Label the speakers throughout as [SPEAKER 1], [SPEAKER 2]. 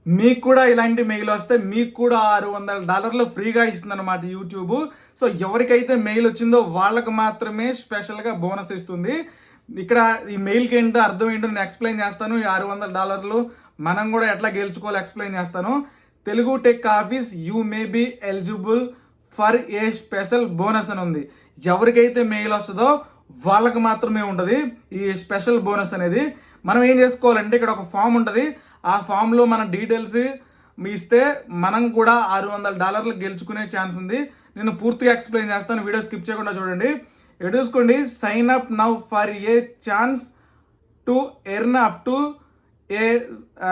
[SPEAKER 1] మీకు కూడా ఇలాంటి మెయిల్ వస్తే మీకు కూడా $600 ఫ్రీగా ఇస్తుంది అనమాట యూట్యూబ్. సో ఎవరికైతే మెయిల్ వచ్చిందో వాళ్ళకు మాత్రమే స్పెషల్గా బోనస్ ఇస్తుంది. ఇక్కడ ఈ మెయిల్కి ఏంటో అర్థం ఏంటో నేను ఎక్స్ప్లెయిన్ చేస్తాను. ఈ $600 మనం కూడా ఎట్లా గెలుచుకోవాలో ఎక్స్ప్లెయిన్ చేస్తాను. Telugu tech office you may be eligible for a special bonus అని ఉంది. ఎవరికైతే మెయిల్ వస్తుందో వాళ్ళకి మాత్రమే ఉంటుంది ఈ స్పెషల్ బోనస్ అనేది. మనం ఏం చేసుకోవాలంటే ఇక్కడ ఒక ఫామ్ ఉంటుంది. ఆ ఫామ్లో మన డీటెయిల్స్ ఇస్తే మనం కూడా $600 గెలుచుకునే ఛాన్స్ ఉంది. నేను పూర్తిగా ఎక్స్ప్లెయిన్ చేస్తాను, వీడియో స్కిప్ చేయకుండా చూడండి. ఇక్కడ చూసుకోండి, sign up now for a chance to earn up to a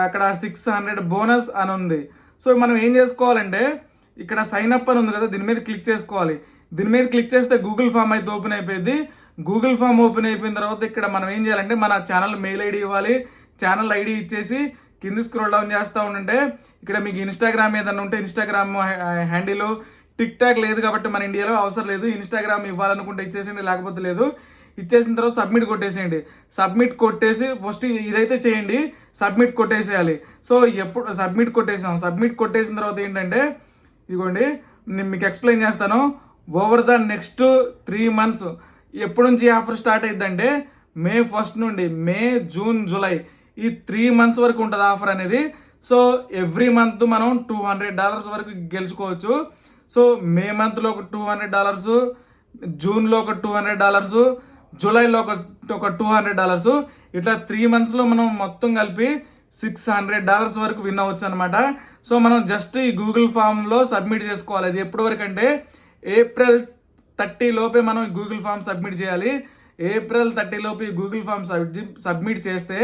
[SPEAKER 1] అక్కడ 600 బోనస్ అని ఉంది. సో మనం ఏం చేసుకోవాలంటే ఇక్కడ సైన్ అప్ అని ఉంది కదా, దీని మీద క్లిక్ చేసుకోవాలి. దీని మీద క్లిక్ చేస్తే గూగుల్ ఫామ్ అయితే ఓపెన్ అయిపోయింది. గూగుల్ ఫామ్ ఓపెన్ అయిపోయిన తర్వాత ఇక్కడ మనం ఏం చేయాలంటే మన ఛానల్ మెయిల్ ఐడి ఇవ్వాలి. ఛానల్ ఐడి ఇచ్చేసి కింది స్క్రోల్ డౌన్ చేస్తూ ఉంటే ఇక్కడ మీకు ఇన్స్టాగ్రామ్ ఏదన్నా ఉంటే ఇన్స్టాగ్రామ్ హ్యాండిల్, టిక్ టాక్ లేదు కాబట్టి మన ఇండియాలో అవసరం లేదు. ఇన్స్టాగ్రామ్ ఇవ్వాలనుకుంటే ఇచ్చేసేయండి, లేకపోతే లేదు. ఇచ్చేసిన తర్వాత సబ్మిట్ కొట్టేసేయండి. సబ్మిట్ కొట్టేసి ఫస్ట్ ఇదైతే చేయండి, సబ్మిట్ కొట్టేసేయాలి. సో ఎప్పుడు సబ్మిట్ కొట్టేసాం, సబ్మిట్ కొట్టేసిన తర్వాత ఏంటంటే ఇదిగోండి నేను మీకు ఎక్స్ప్లెయిన్ చేస్తాను. ఓవర్ ద నెక్స్ట్ 3 months ఎప్పటి నుంచి ఆఫర్ స్టార్ట్ అయ్యిందంటే May 1st నుండి మే, జూన్, జూలై ఈ 3 months వరకు ఉంటుంది ఆఫర్ అనేది. సో ఎవ్రీ మంత్ మనం $200 వరకు గెలుచుకోవచ్చు. సో మే మంత్లో ఒక $200, జూన్లో ఒక $200, జూలైలో ఒక $200, ఇట్లా 3 monthsలో మనం మొత్తం కలిపి $600 వరకు విన్ అవ్వచ్చు అనమాట. సో మనం జస్ట్ ఈ గూగుల్ ఫామ్లో సబ్మిట్ చేసుకోవాలి. అది ఎప్పటి వరకు అంటే April 30 లోపే మనం గూగుల్ ఫామ్ సబ్మిట్ చేయాలి. April 30 లోపు ఈ గూగుల్ ఫామ్ సబ్మిట్ చేస్తే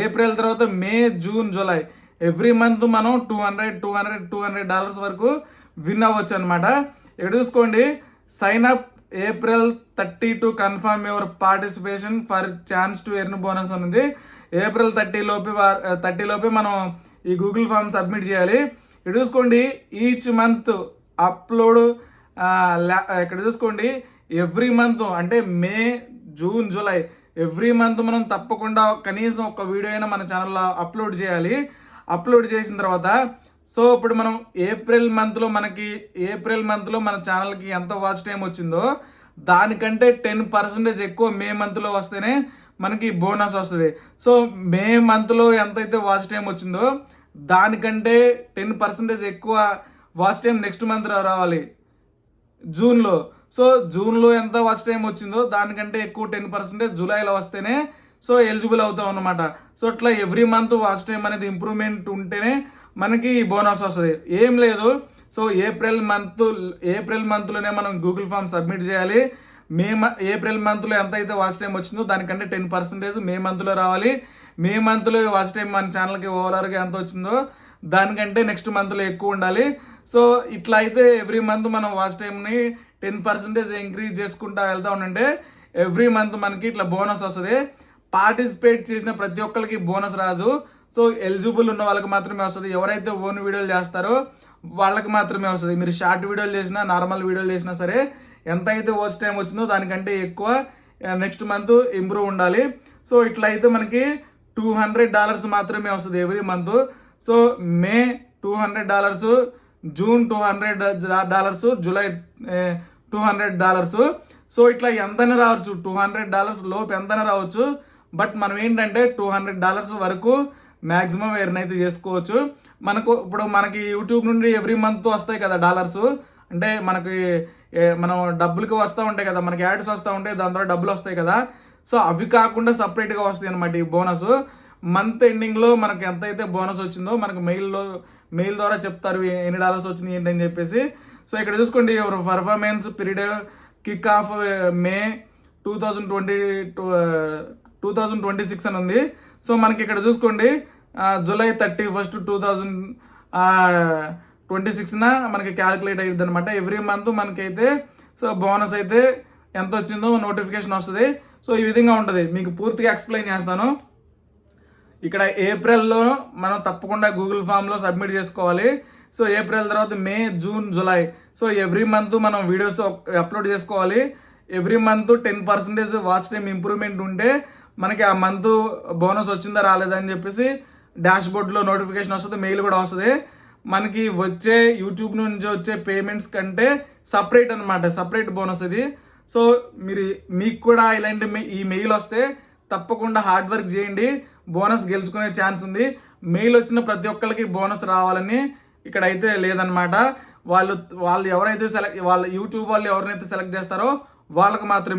[SPEAKER 1] ఏప్రిల్ తర్వాత May, June, July every month మనం $200 వరకు విన్ అవ్వచ్చు అనమాట. ఇక్కడ చూసుకోండి, sign up April 30 to confirm your participation for chance to earn bonus అనేది. April 30 లోపే మనం ఈ గూగుల్ ఫామ్ సబ్మిట్ చేయాలి. ఇక్కడ చూసుకోండి, ఈచ్ మంత్ అప్లోడ్ ఇక్కడ చూసుకోండి ఎవ్రీ మంత్ అంటే మే, జూన్, జూలై ఎవ్రీ మంత్ మనం తప్పకుండా కనీసం ఒక వీడియో అయినా మన ఛానల్లో అప్లోడ్ చేయాలి. అప్లోడ్ చేసిన తర్వాత సో ఇప్పుడు మనం ఏప్రిల్ మంత్లో మన ఛానల్కి ఎంత వాచ్ టైం వచ్చిందో దానికంటే 10% ఎక్కువ మే మంత్లో వస్తేనే మనకి బోనస్ వస్తుంది. సో మే మంత్లో ఎంతైతే వాచ్ టైం వచ్చిందో దానికంటే 10% ఎక్కువ వాచ్ టైం నెక్స్ట్ మంత్ రావాలి జూన్లో. సో జూన్లో ఎంత వాచ్ టైం వచ్చిందో దానికంటే ఎక్కువ 10% జూలైలో వస్తేనే సో ఎలిజిబుల్ అవుతాం అన్నమాట. సో అట్లా ఎవ్రీ మంత్ వాచ్ టైం అనేది ఇంప్రూవ్మెంట్ ఉంటేనే మనకి బోనస్ వస్తుంది. ఏం లేదు, సో ఏప్రిల్ మంత్లోనే మనం గూగుల్ ఫామ్ సబ్మిట్ చేయాలి. ఏప్రిల్ మంత్లో ఎంత అయితే వాచ్ టైం వచ్చిందో దానికంటే 10% మే మంత్లో రావాలి. మే మంత్లో వాచ్ టైం మన ఛానల్కి ఓవరాల్గా ఎంత వచ్చిందో దానికంటే నెక్స్ట్ మంత్లో ఎక్కువ ఉండాలి. సో ఇట్లా అయితే ఎవ్రీ మంత్ మనం వాచ్ టైంని 10% ఇంక్రీజ్ చేసుకుంటూ వెళ్తా ఉంటే ఎవ్రీ మంత్ మనకి ఇట్లా బోనస్ వస్తుంది. పార్టిసిపేట్ చేసిన ప్రతి ఒక్కరికి బోనస్ రాదు. సో ఎలిజిబుల్ ఉన్న వాళ్ళకి మాత్రమే వస్తుంది. ఎవరైతే ఓన్ వీడియోలు చేస్తారో వాళ్ళకి మాత్రమే వస్తుంది. మీరు షార్ట్ వీడియోలు చేసినా, నార్మల్ వీడియోలు చేసినా సరే ఎంత అయితే వాచ్ టైం వచ్చిందో దానికంటే ఎక్కువ నెక్స్ట్ మంత్ ఇంప్రూవ్ ఉండాలి. సో ఇట్లా అయితే మనకి $200 మాత్రమే వస్తుంది ఎవ్రీ మంత్. సో మే $200, జూన్ $200, జూలై $200. సో ఇట్లా ఎంతైనా రావచ్చు, $200 లోపు ఎంతైనా రావచ్చు. బట్ మనం ఏంటంటే $200 వరకు మ్యాక్సిమం ఎర్న్ అయితే చేసుకోవచ్చు. మనకి యూట్యూబ్ నుండి ఎవ్రీ మంత్ వస్తాయి కదా డాలర్స్, అంటే మనం డబ్బులకి వస్తూ ఉంటాయి కదా, మనకి యాడ్స్ వస్తూ ఉంటాయి, దాని ద్వారా డబ్బులు వస్తాయి కదా. సో అవి కాకుండా సపరేట్గా వస్తాయి అనమాట ఈ బోనస్. మంత్ ఎండింగ్లో మనకి ఎంతైతే బోనస్ వచ్చిందో మనకు మెయిల్ ద్వారా చెప్తారు ఎన్ని డాలర్స్ వచ్చినాయి ఏంటని చెప్పేసి. సో ఇక్కడ చూసుకోండి, ఎవరు performance period kick of May 2026 అని ఉంది. సో మనకి ఇక్కడ చూసుకోండి జూలై 31st 2026న మనకి క్యాలిక్యులేట్ అయ్యింది అనమాట. ఎవ్రీ మంత్ మనకైతే సో బోనస్ అయితే ఎంత వచ్చిందో నోటిఫికేషన్ వస్తుంది. సో ఈ విధంగా ఉంటుంది. మీకు పూర్తిగా ఎక్స్ప్లెయిన్ చేస్తాను. ఇక్కడ ఏప్రిల్లో మనం తప్పకుండా గూగుల్ ఫామ్లో సబ్మిట్ చేసుకోవాలి. సో ఏప్రిల్ తర్వాత May, June, July so every month మనం వీడియోస్ అప్లోడ్ చేసుకోవాలి. Every month 10% watch time improvement ఉంటే మనకి ఆ మంత్ బోనస్ వచ్చిందా రాలేదా అని చెప్పేసి డాష్ బోర్డ్లో నోటిఫికేషన్ వస్తుంది, మెయిల్ కూడా వస్తుంది. మనకి వచ్చే యూట్యూబ్ నుంచి వచ్చే పేమెంట్స్ కంటే సపరేట్ అనమాట, సపరేట్ బోనస్ ఇది. సో మీకు కూడా ఇలాంటి ఈ మెయిల్ వస్తే తప్పకుండా హార్డ్ వర్క్ చేయండి, బోనస్ గెలుచుకునే ఛాన్స్ ఉంది. మెయిల్ వచ్చిన ప్రతి ఒక్కరికి బోనస్ రావాలని ఇక్కడ అయితే లేదనమాట. వాళ్ళు ఎవరైతే వాళ్ళ యూట్యూబ్ వాళ్ళు ఎవరినైతే సెలెక్ట్ చేస్తారో వాళ్ళకి మాత్రమే